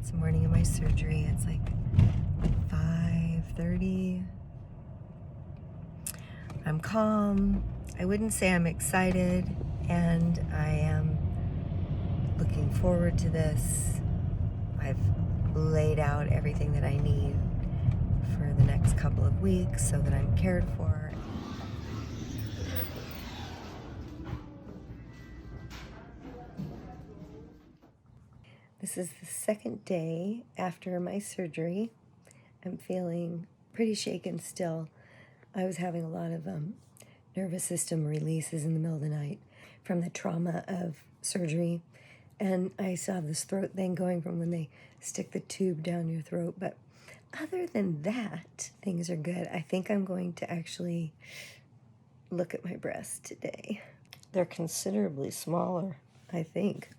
It's the morning of my surgery. It's like 5:30. I'm calm. I wouldn't say I'm excited, and I am looking forward to this. I've laid out everything that I need for the next couple of weeks so that I'm cared for. This is the second day after my surgery. I'm feeling pretty shaken still. I was having a lot of nervous system releases in the middle of the night from the trauma of surgery. And I still have this throat thing going from when they stick the tube down your throat. But other than that, things are good. I think I'm going to actually look at my breasts today. They're considerably smaller, I think.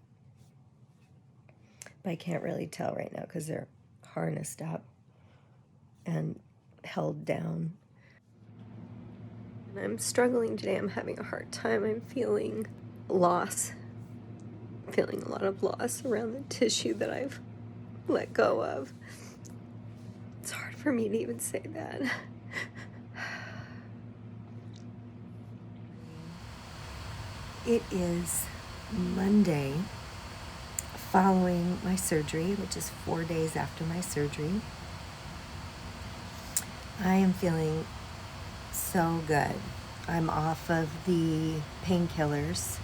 But I can't really tell right now because they're harnessed up and held down. And I'm struggling today. I'm having a hard time. I'm feeling loss. Feeling a lot of loss around the tissue that I've let go of. It's hard for me to even say that. It is Monday following my surgery, which is 4 days after my surgery. I am feeling so good. I'm off of the painkillers.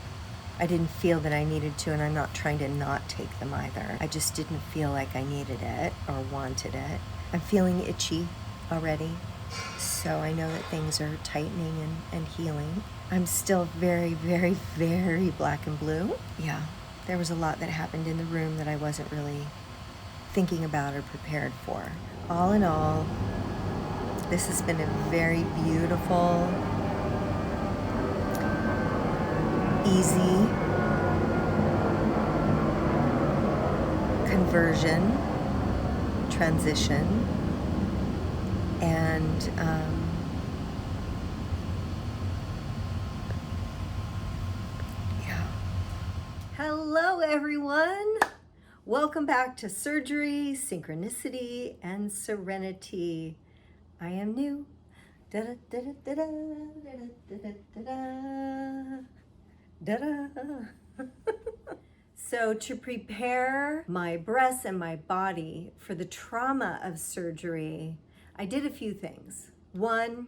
I didn't feel that I needed to, and I'm not trying to not take them either. I just didn't feel like I needed it or wanted it. I'm feeling itchy already, so I know that things are tightening and healing. I'm still very, very, very black and blue. Yeah, there was a lot that happened in the room that I wasn't really thinking about or prepared for. All in all, this has been a very beautiful, easy conversion, transition, and yeah. Hello, everyone. Welcome back to Surgery, Synchronicity, and Serenity. I am new. Da-da-da-da-da-da, da-da-da-da-da-da. Da-da. So to prepare my breasts and my body for the trauma of surgery, I did a few things. One,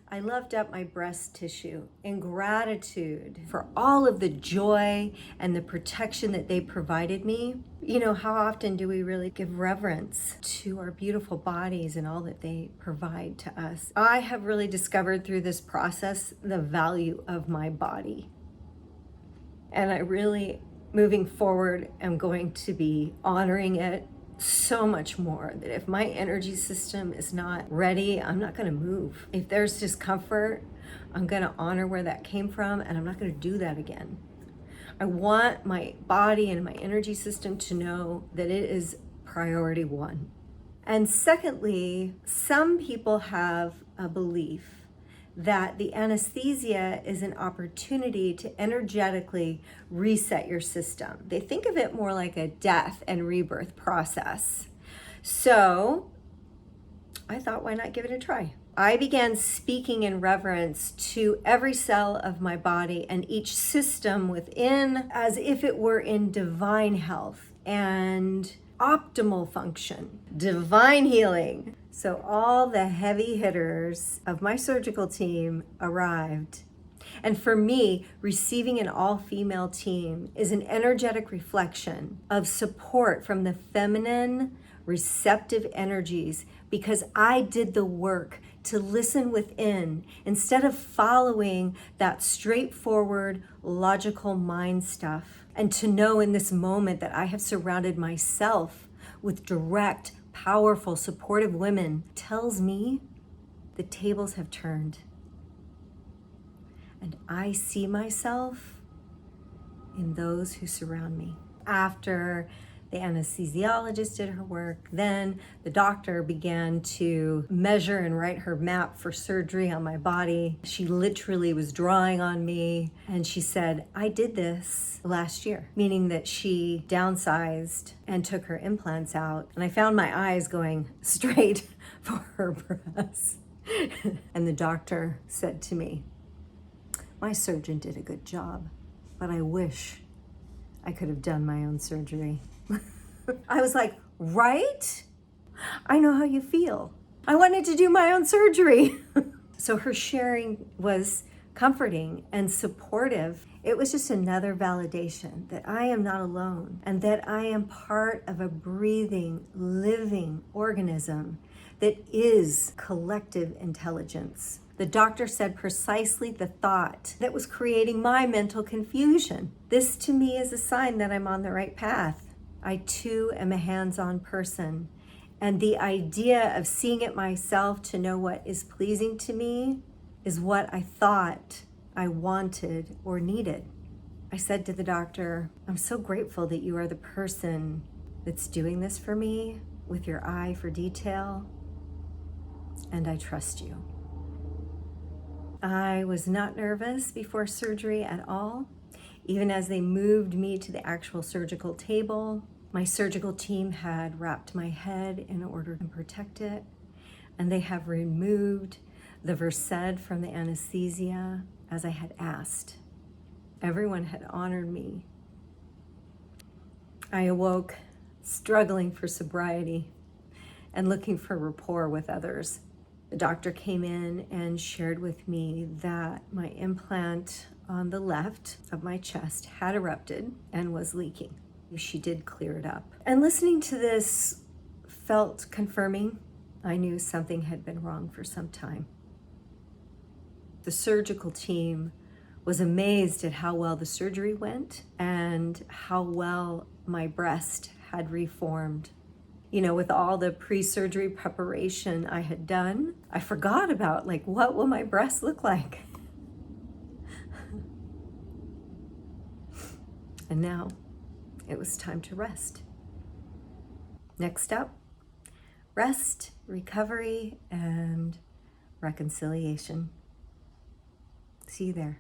I loved up my breast tissue in gratitude for all of the joy and the protection that they provided me. You know, how often do we really give reverence to our beautiful bodies and all that they provide to us? I have really discovered through this process the value of my body. And I really, moving forward, am going to be honoring it so much more, that if my energy system is not ready, I'm not going to move. If there's discomfort, I'm going to honor where that came from, and I'm not going to do that again. I want my body and my energy system to know that it is priority one. And secondly, some people have a belief that the anesthesia is an opportunity to energetically reset your system. They think of it more like a death and rebirth process. So I thought, why not give it a try? I began speaking in reverence to every cell of my body and each system within, as if it were in divine health and optimal function, divine healing. So all the heavy hitters of my surgical team arrived. And for me, receiving an all-female team is an energetic reflection of support from the feminine, receptive energies, because I did the work to listen within instead of following that straightforward, logical mind stuff. And to know in this moment that I have surrounded myself with direct, powerful, supportive women tells me the tables have turned. And I see myself in those who surround me. After The anesthesiologist did her work. Then the doctor began to measure and write her map for surgery on my body. She literally was drawing on me, and she said, I did this last year, meaning that she downsized and took her implants out. And I found my eyes going straight for her breasts. And the doctor said to me, my surgeon did a good job, but I wish I could have done my own surgery. I was like, right? I know how you feel. I wanted to do my own surgery. So her sharing was comforting and supportive. It was just another validation that I am not alone and that I am part of a breathing, living organism that is collective intelligence. The doctor said precisely the thought that was creating my mental confusion. This to me is a sign that I'm on the right path. I too am a hands-on person. And the idea of seeing it myself to know what is pleasing to me is what I thought I wanted or needed. I said to the doctor, I'm so grateful that you are the person that's doing this for me with your eye for detail, and I trust you. I was not nervous before surgery at all. Even as they moved me to the actual surgical table, my surgical team had wrapped my head in order to protect it, and they have removed the versed from the anesthesia as I had asked. Everyone had honored me. I awoke struggling for sobriety and looking for rapport with others. The doctor came in and shared with me that my implant on the left of my chest had erupted and was leaking. She did clear it up. And listening to this felt confirming. I knew something had been wrong for some time. The surgical team was amazed at how well the surgery went and how well my breast had reformed. You know, with all the pre-surgery preparation I had done, I forgot about what will my breasts look like? And now it was time to rest. Next up, rest, recovery, and reconciliation. See you there.